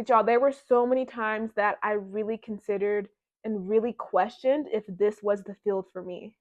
But y'all, there were so many times that I really considered and really questioned if this was the field for me.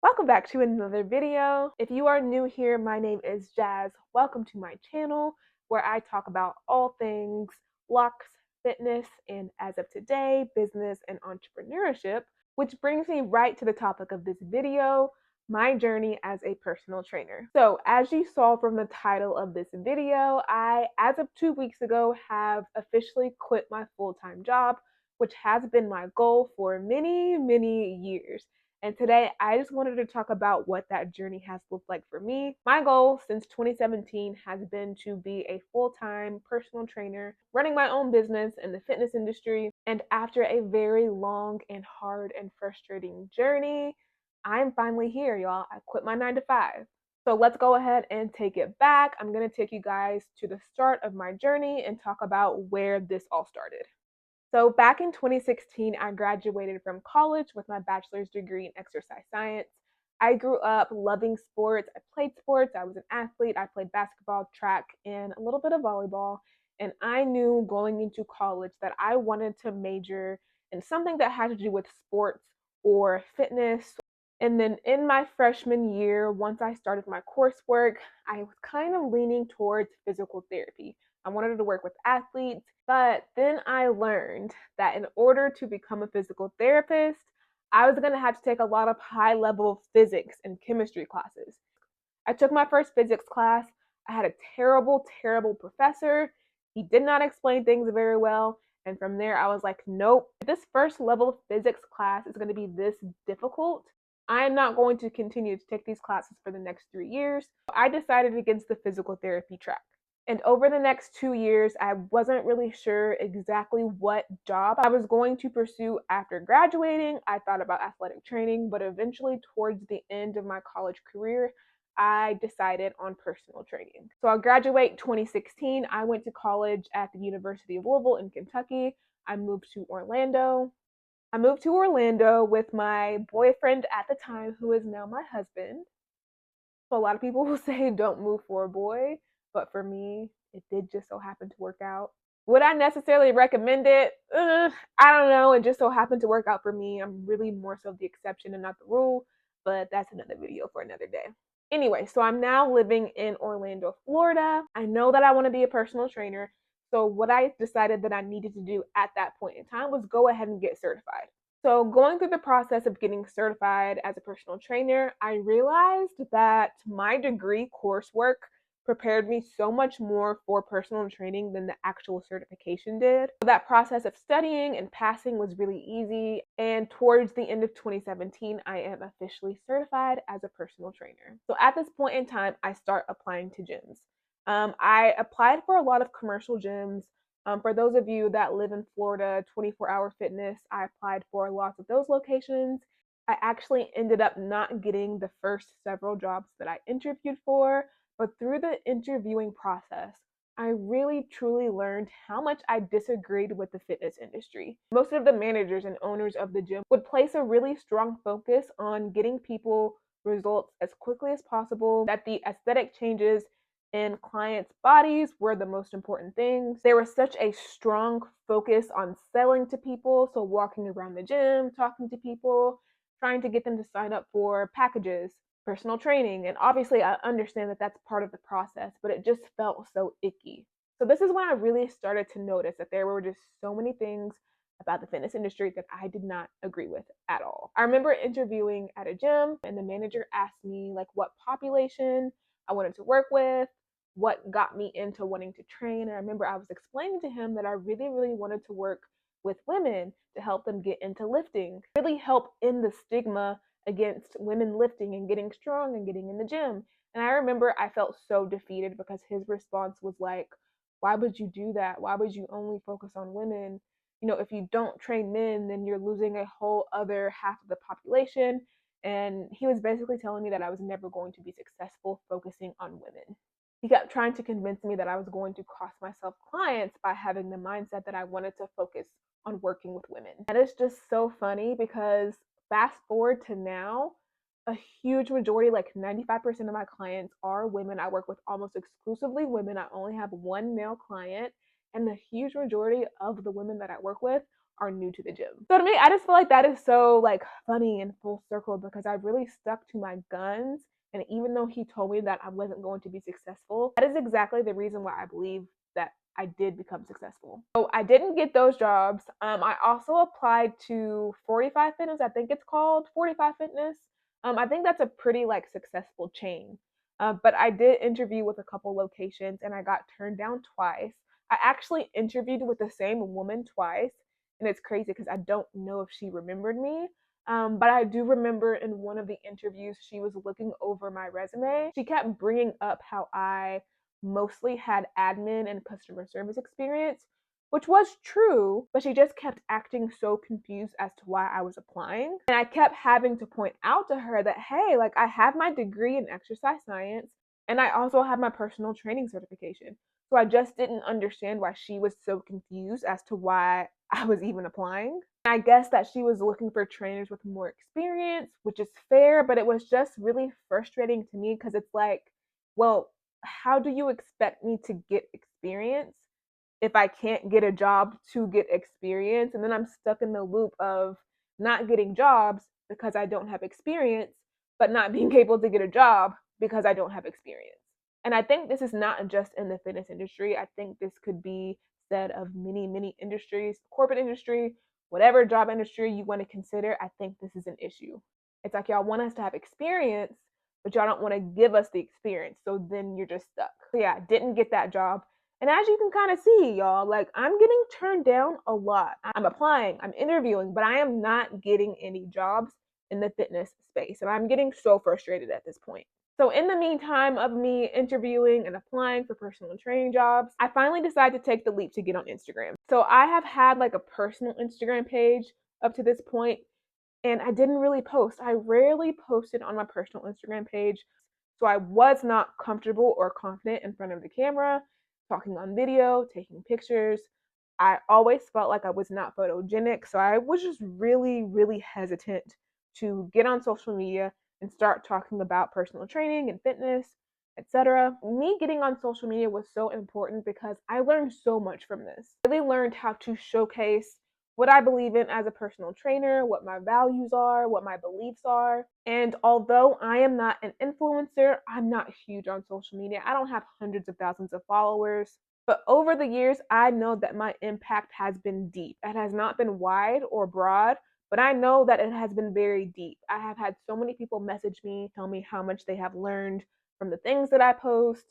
Welcome back to another video. If you are new here, my name is Jazz. Welcome to my channel where I talk about all things locks, fitness, and as of today, business and entrepreneurship, which brings me right to the topic of this video, my journey as a personal trainer. So as you saw from the title of this video, as of 2 weeks ago, have officially quit my full-time job, which has been my goal for many, many years. And today, I just wanted to talk about what that journey has looked like for me. My goal since 2017 has been to be a full-time personal trainer, running my own business in the fitness industry. And after a very long and hard and frustrating journey, I'm finally here, y'all. I quit my 9 to 5. So let's go ahead and take it back. I'm going to take you guys to the start of my journey and talk about where this all started. So back in 2016, I graduated from college with my bachelor's degree in exercise science. I grew up loving sports. I played sports. I was an athlete. I played basketball, track, and a little bit of volleyball. And I knew going into college that I wanted to major in something that had to do with sports or fitness. And then in my freshman year, once I started my coursework, I was kind of leaning towards physical therapy. I wanted to work with athletes, but then I learned that in order to become a physical therapist, I was going to have to take a lot of high level physics and chemistry classes. I took my first physics class. I had a terrible, terrible professor. He did not explain things very well. And from there, I was like, nope, if this first level physics class is going to be this difficult, I am not going to continue to take these classes for the next 3 years. I decided against the physical therapy track. And over the next 2 years, I wasn't really sure exactly what job I was going to pursue after graduating. I thought about athletic training, but eventually, towards the end of my college career, I decided on personal training. So I graduate 2016. I went to college at the University of Louisville in Kentucky. I moved to Orlando. With my boyfriend at the time, who is now my husband. So a lot of people will say don't move for a boy, but for me, it did just so happen to work out. Would I necessarily recommend it? I don't know. It just so happened to work out for me. I'm really more so the exception and not the rule, but that's another video for another day. Anyway, so I'm now living in Orlando, Florida. I know that I want to be a personal trainer. So what I decided that I needed to do at that point in time was go ahead and get certified. So, going through the process of getting certified as a personal trainer, I realized that my degree coursework prepared me so much more for personal training than the actual certification did. That process of studying and passing was really easy. And towards the end of 2017, I am officially certified as a personal trainer. So, at this point in time, I start applying to gyms. I applied for a lot of commercial gyms. For those of you that live in Florida, 24-hour fitness, I applied for lots of those locations. I actually ended up not getting the first several jobs that I interviewed for, but through the interviewing process, I really truly learned how much I disagreed with the fitness industry. Most of the managers and owners of the gym would place a really strong focus on getting people results as quickly as possible, that the aesthetic changes in clients' bodies were the most important things. There was such a strong focus on selling to people, so walking around the gym, talking to people, trying to get them to sign up for packages, personal training. And obviously, I understand that that's part of the process, but it just felt so icky. So, this is when I really started to notice that there were just so many things about the fitness industry that I did not agree with at all. I remember interviewing at a gym, and the manager asked me, like, what population I wanted to work with, what got me into wanting to train. And I remember I was explaining to him that I really, really wanted to work with women to help them get into lifting, really help end the stigma against women lifting and getting strong and getting in the gym. And I remember I felt so defeated because his response was like, why would you do that? Why would you only focus on women? You know, if you don't train men, then you're losing a whole other half of the population. And he was basically telling me that I was never going to be successful focusing on women. He kept trying to convince me that I was going to cost myself clients by having the mindset that I wanted to focus on working with women. That is just so funny because fast forward to now, a huge majority, like 95% of my clients are women. I work with almost exclusively women. I only have one male client, and the huge majority of the women that I work with are new to the gym. So to me, I just feel like that is so like funny and full circle because I really stuck to my guns. And even though he told me that I wasn't going to be successful, that is exactly the reason why I believe that I did become successful. So I didn't get those jobs. I also applied to 45 Fitness, I think it's called 45 Fitness. I think that's a pretty like successful chain. But I did interview with a couple locations and I got turned down twice. I actually interviewed with the same woman twice, and it's crazy because I don't know if she remembered me. But I do remember in one of the interviews, she was looking over my resume. She kept bringing up how I mostly had admin and customer service experience, which was true, but she just kept acting so confused as to why I was applying. And I kept having to point out to her that, hey, like I have my degree in exercise science and I also have my personal training certification. So I just didn't understand why she was so confused as to why I was even applying. I guess that she was looking for trainers with more experience, which is fair, but it was just really frustrating to me because it's like, well, how do you expect me to get experience if I can't get a job to get experience? And then I'm stuck in the loop of not getting jobs because I don't have experience, but not being able to get a job because I don't have experience. And I think this is not just in the fitness industry. I think this could be said of many, many industries, corporate industry, whatever job industry you want to consider. I think this is an issue. It's like y'all want us to have experience, but y'all don't want to give us the experience. So then you're just stuck. So yeah, didn't get that job. And as you can kind of see, y'all, like I'm getting turned down a lot. I'm applying, I'm interviewing, but I am not getting any jobs in the fitness space. And I'm getting so frustrated at this point. So in the meantime of me interviewing and applying for personal training jobs, I finally decided to take the leap to get on Instagram. So I have had like a personal Instagram page up to this point, and I didn't really post. I rarely posted on my personal Instagram page. So I was not comfortable or confident in front of the camera, talking on video, taking pictures. I always felt like I was not photogenic. So I was just really, really hesitant to get on social media and start talking about personal training and fitness, etc. Me getting on social media was so important because I learned so much from this. I really learned how to showcase what I believe in as a personal trainer, what my values are, what my beliefs are. And although I am not an influencer, I'm not huge on social media. I don't have hundreds of thousands of followers. But over the years, I know that my impact has been deep. It has not been wide or broad, but I know that it has been very deep. I have had so many people message me, tell me how much they have learned from the things that I post,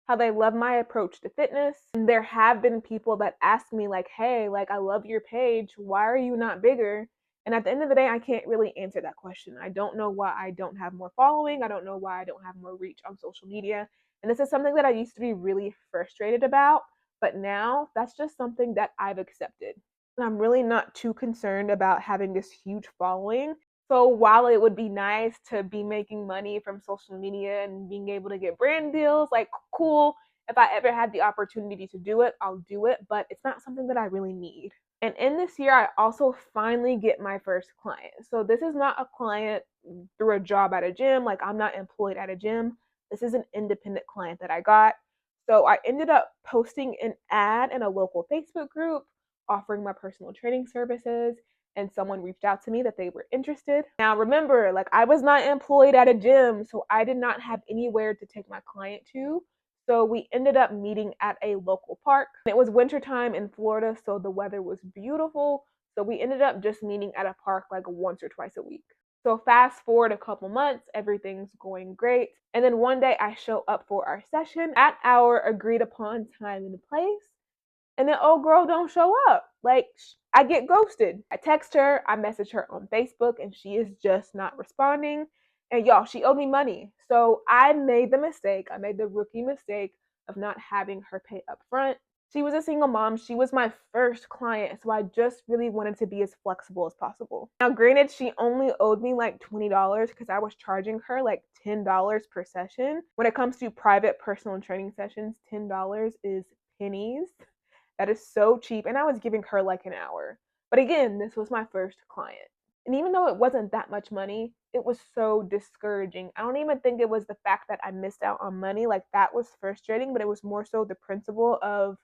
how they love my approach to fitness. And there have been people that ask me like, hey, like I love your page. Why are you not bigger? And at the end of the day, I can't really answer that question. I don't know why I don't have more following. I don't know why I don't have more reach on social media. And this is something that I used to be really frustrated about. But now that's just something that I've accepted. And I'm really not too concerned about having this huge following. So while it would be nice to be making money from social media and being able to get brand deals, like cool, if I ever had the opportunity to do it, I'll do it, but it's not something that I really need. And in this year, I also finally get my first client. So this is not a client through a job at a gym, like I'm not employed at a gym. This is an independent client that I got. So I ended up posting an ad in a local Facebook group offering my personal training services, and someone reached out to me that they were interested. Now remember, like I was not employed at a gym, so I did not have anywhere to take my client to. So we ended up meeting at a local park. It was wintertime in Florida, so the weather was beautiful. So we ended up just meeting at a park like once or twice a week. So fast forward a couple months, everything's going great. And then one day I show up for our session at our agreed upon time and place. And then old girl don't show up. Like I get ghosted. I text her, I message her on Facebook, and she is just not responding. And y'all, she owed me money. So I made the mistake. I made the rookie mistake of not having her pay up front. She was a single mom. She was my first client. So I just really wanted to be as flexible as possible. Now, granted, she only owed me like $20 because I was charging her like $10 per session. When it comes to private personal training sessions, $10 is pennies. That is so cheap. And I was giving her like an hour. But again, this was my first client. And even though it wasn't that much money, it was so discouraging. I don't even think it was the fact that I missed out on money. Like, that was frustrating, but it was more so the principle of,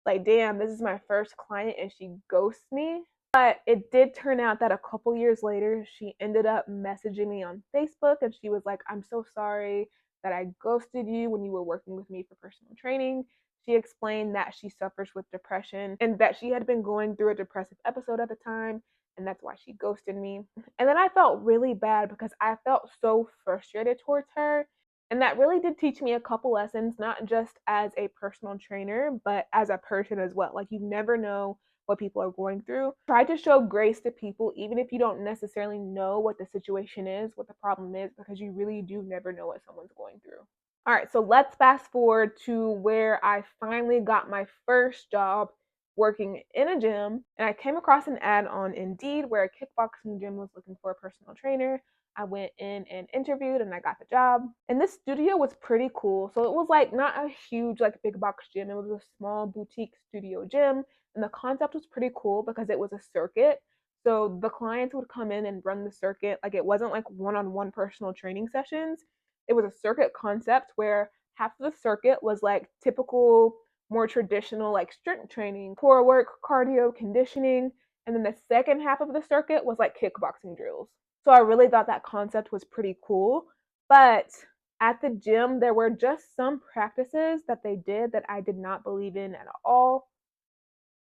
like, damn, this is my first client and she ghosts me. But it did turn out that a couple years later, she ended up messaging me on Facebook and she was like, I'm so sorry that I ghosted you when you were working with me for personal training. She explained that she suffers with depression and that she had been going through a depressive episode at the time, and that's why she ghosted me. And then I felt really bad because I felt so frustrated towards her. And that really did teach me a couple lessons, not just as a personal trainer, but as a person as well. Like, you never know what people are going through. Try to show grace to people, even if you don't necessarily know what the situation is, what the problem is, because you really do never know what someone's going through. All right, so let's fast forward to where I finally got my first job working in a gym. And I came across an ad on Indeed where a kickboxing gym was looking for a personal trainer. I went in and interviewed and I got the job. And this studio was pretty cool. So it was like not a huge like big box gym. It was a small boutique studio gym. And the concept was pretty cool because it was a circuit. So the clients would come in and run the circuit. Like, it wasn't like one-on-one personal training sessions. It was a circuit concept where half of the circuit was like typical, more traditional, like strength training, core work, cardio, conditioning. And then the second half of the circuit was like kickboxing drills. So I really thought that concept was pretty cool. But at the gym, there were just some practices that they did that I did not believe in at all.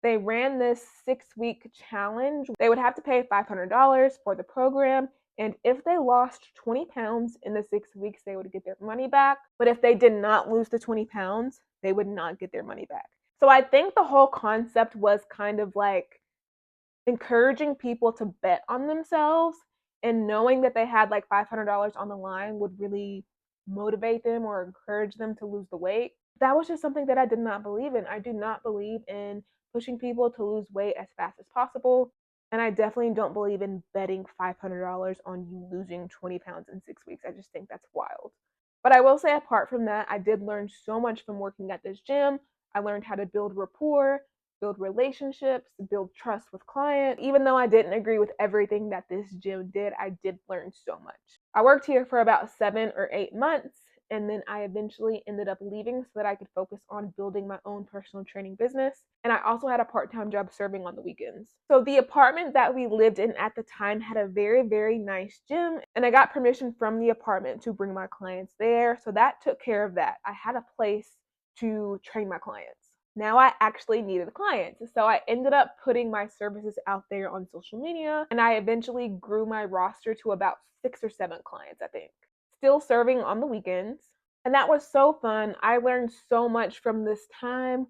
They ran this 6-week challenge. They would have to pay $500 for the program. And if they lost 20 pounds in the 6 weeks, they would get their money back. But if they did not lose the 20 pounds, they would not get their money back. So I think the whole concept was kind of like encouraging people to bet on themselves, and knowing that they had like $500 on the line would really motivate them or encourage them to lose the weight. That was just something that I did not believe in. I do not believe in pushing people to lose weight as fast as possible. And I definitely don't believe in betting $500 on you losing 20 pounds in 6 weeks. I just think that's wild. But I will say, apart from that, I did learn so much from working at this gym. I learned how to build rapport, build relationships, build trust with clients. Even though I didn't agree with everything that this gym did, I did learn so much. I worked here for about 7 or 8 months, and then I eventually ended up leaving so that I could focus on building my own personal training business. And I also had a part-time job serving on the weekends. So the apartment that we lived in at the time had a very, very nice gym, and I got permission from the apartment to bring my clients there. So that took care of that. I had a place to train my clients. Now I actually needed clients. So I ended up putting my services out there on social media, and I eventually grew my roster to about 6 or 7 clients, I think. Still serving on the weekends. And that was so fun. I learned so much from this time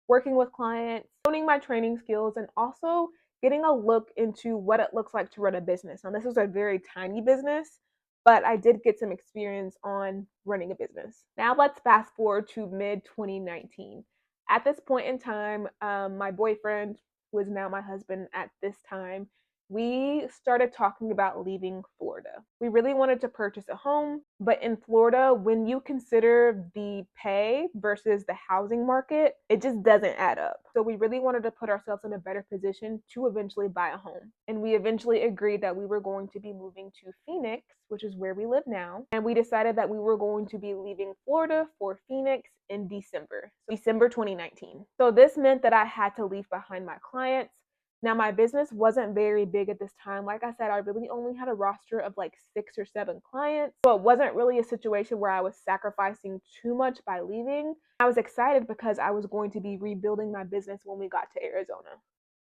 working with clients, honing my training skills, and also getting a look into what it looks like to run a business. Now, this was a very tiny business, but I did get some experience on running a business. Now let's fast forward to mid 2019. At this point in time, my boyfriend, who is now my husband at this time, we started talking about leaving Florida. We really wanted to purchase a home, but in Florida, when you consider the pay versus the housing market, it just doesn't add up. So we really wanted to put ourselves in a better position to eventually buy a home. And we eventually agreed that we were going to be moving to Phoenix, which is where we live now. And we decided that we were going to be leaving Florida for Phoenix in December 2019. So this meant that I had to leave behind my clients. Now, my business wasn't very big at this time. Like I said, I really only had a roster of like 6 or 7 clients. So it wasn't really a situation where I was sacrificing too much by leaving. I was excited because I was going to be rebuilding my business when we got to Arizona.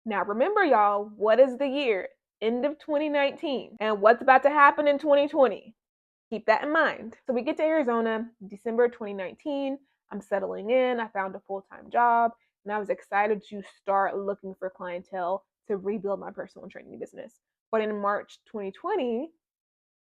Now, remember, y'all, what is the year? End of 2019. And what's about to happen in 2020? Keep that in mind. So we get to Arizona, December 2019. I'm settling in. I found a full-time job, and I was excited to start looking for clientele to rebuild my personal training business. But in March 2020,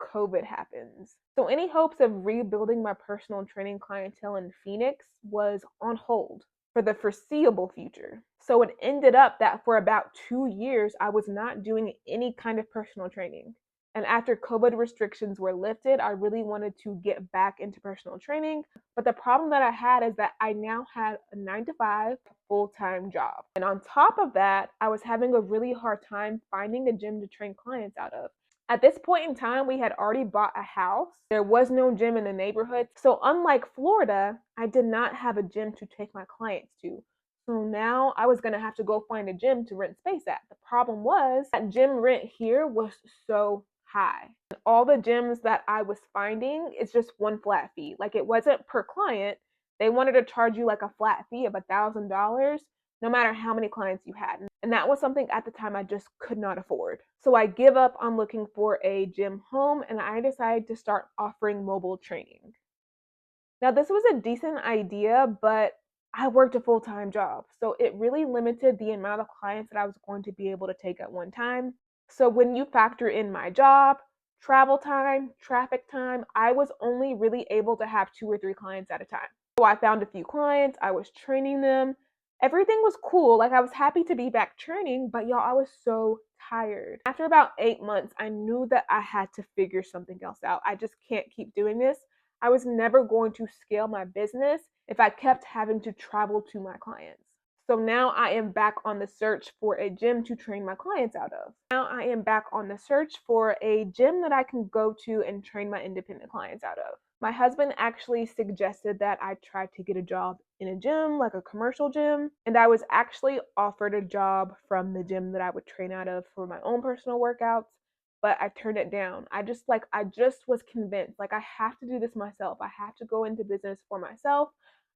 COVID happens. So any hopes of rebuilding my personal training clientele in Phoenix was on hold for the foreseeable future. So it ended up that for about 2 years, I was not doing any kind of personal training. And after COVID restrictions were lifted, I really wanted to get back into personal training. But the problem that I had is that I now had a 9 to 5 full-time job. And on top of that, I was having a really hard time finding a gym to train clients out of. At this point in time, we had already bought a house. There was no gym in the neighborhood. So, unlike Florida, I did not have a gym to take my clients to. So now I was going to have to go find a gym to rent space at. The problem was that gym rent here was so high. And all the gyms that I was finding, it's just one flat fee. Like it wasn't per client. They wanted to charge you like a flat fee of $1,000 no matter how many clients you had. And that was something at the time I just could not afford. So I give up on looking for a gym home and I decided to start offering mobile training. Now, this was a decent idea, but I worked a full time job. So it really limited the amount of clients that I was going to be able to take at one time. So when you factor in my job, travel time, traffic time, I was only really able to have 2 or 3 clients at a time. So I found a few clients, I was training them. Everything was cool. Like I was happy to be back training, but y'all, I was so tired. After about 8 months, I knew that I had to figure something else out. I just can't keep doing this. I was never going to scale my business if I kept having to travel to my clients. So now I am back on the search for a gym to train my clients out of. Now I am back on the search for a gym that I can go to and train my independent clients out of. My husband actually suggested that I try to get a job in a gym, like a commercial gym, and I was actually offered a job from the gym that I would train out of for my own personal workouts, but I turned it down. I just was convinced like I have to do this myself. I have to go into business for myself.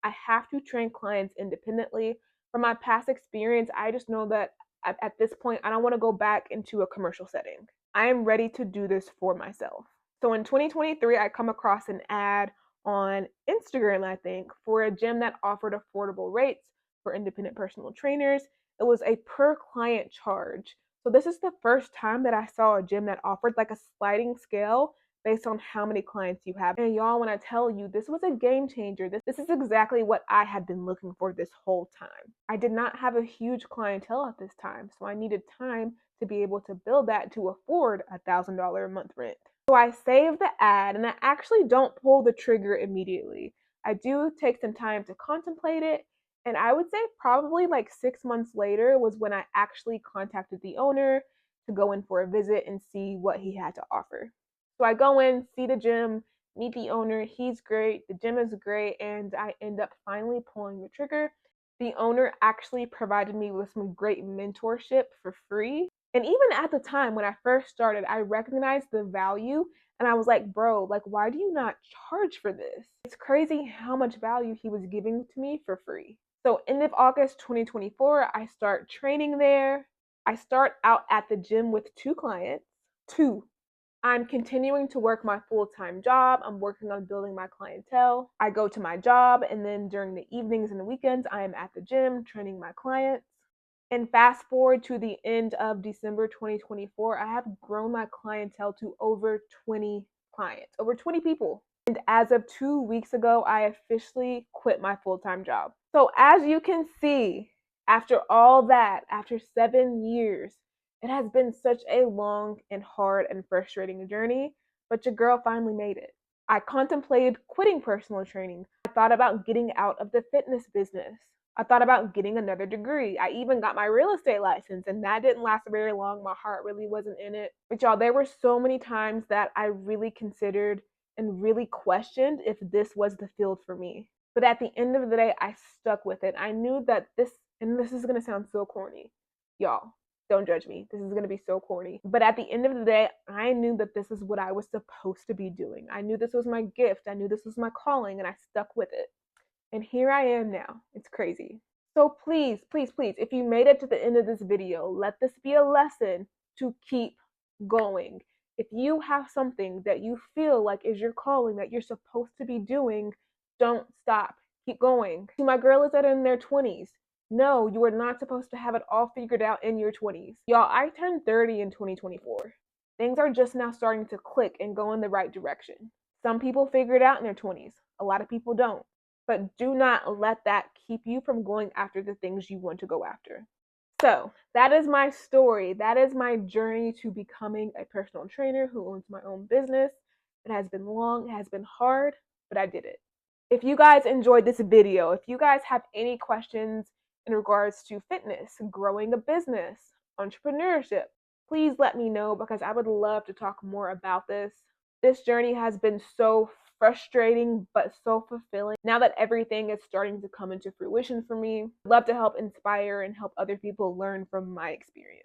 I have to train clients independently. From my past experience, I just know that at this point, I don't want to go back into a commercial setting. I am ready to do this for myself. So in 2023, I come across an ad on Instagram, I think, for a gym that offered affordable rates for independent personal trainers. It was a per client charge. So this is the first time that I saw a gym that offered like a sliding scale based on how many clients you have. And y'all, when I tell you, this was a game changer. This is exactly what I had been looking for this whole time. I did not have a huge clientele at this time, so I needed time to be able to build that to afford $1,000 a month rent. So I save the ad and I actually don't pull the trigger immediately. I do take some time to contemplate it. And I would say probably like 6 months later was when I actually contacted the owner to go in for a visit and see what he had to offer. So I go in, see the gym, meet the owner. He's great. The gym is great. And I end up finally pulling the trigger. The owner actually provided me with some great mentorship for free. And even at the time when I first started, I recognized the value and I was like, bro, like, why do you not charge for this? It's crazy how much value he was giving to me for free. So, end of August 2024, I start training there. I start out at the gym with 2 clients, two. I'm continuing to work my full-time job. I'm working on building my clientele. I go to my job, and then during the evenings and the weekends, I am at the gym training my clients. And fast forward to the end of December 2024, I have grown my clientele to over 20 clients, over 20 people. And as of 2 weeks ago, I officially quit my full-time job. So as you can see, after all that, after 7 years, it has been such a long and hard and frustrating journey, but your girl finally made it. I contemplated quitting personal training. I thought about getting out of the fitness business. I thought about getting another degree. I even got my real estate license, and that didn't last very long. My heart really wasn't in it. But y'all, there were so many times that I really considered and really questioned if this was the field for me. But at the end of the day, I stuck with it. I knew that this, and this is going to sound so corny, y'all. Don't judge me. This is going to be so corny. But at the end of the day, I knew that this is what I was supposed to be doing. I knew this was my gift. I knew this was my calling, and I stuck with it. And here I am now. It's crazy. So please, please, please, if you made it to the end of this video, let this be a lesson to keep going. If you have something that you feel like is your calling, that you're supposed to be doing, don't stop. Keep going. To my girls that are in their 20s, no, you are not supposed to have it all figured out in your 20s. Y'all, I turned 30 in 2024. Things are just now starting to click and go in the right direction. Some people figure it out in their 20s. A lot of people don't. But do not let that keep you from going after the things you want to go after. So that is my story. That is my journey to becoming a personal trainer who owns my own business. It has been long, it has been hard, but I did it. If you guys enjoyed this video, if you guys have any questions in regards to fitness, growing a business, entrepreneurship, please let me know because I would love to talk more about this. This journey has been so frustrating but so fulfilling. Now that everything is starting to come into fruition for me, I'd love to help inspire and help other people learn from my experience.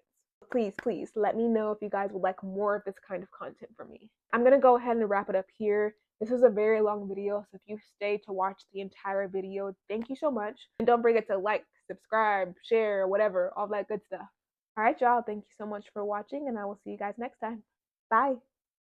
Please let me know if you guys would like more of this kind of content from me. I'm going to go ahead and wrap it up here. This was a very long video, so if you stayed to watch the entire video, thank you so much. And don't forget to like, subscribe, share, whatever, all that good stuff. All right, y'all. Thank you so much for watching, and I will see you guys next time. Bye.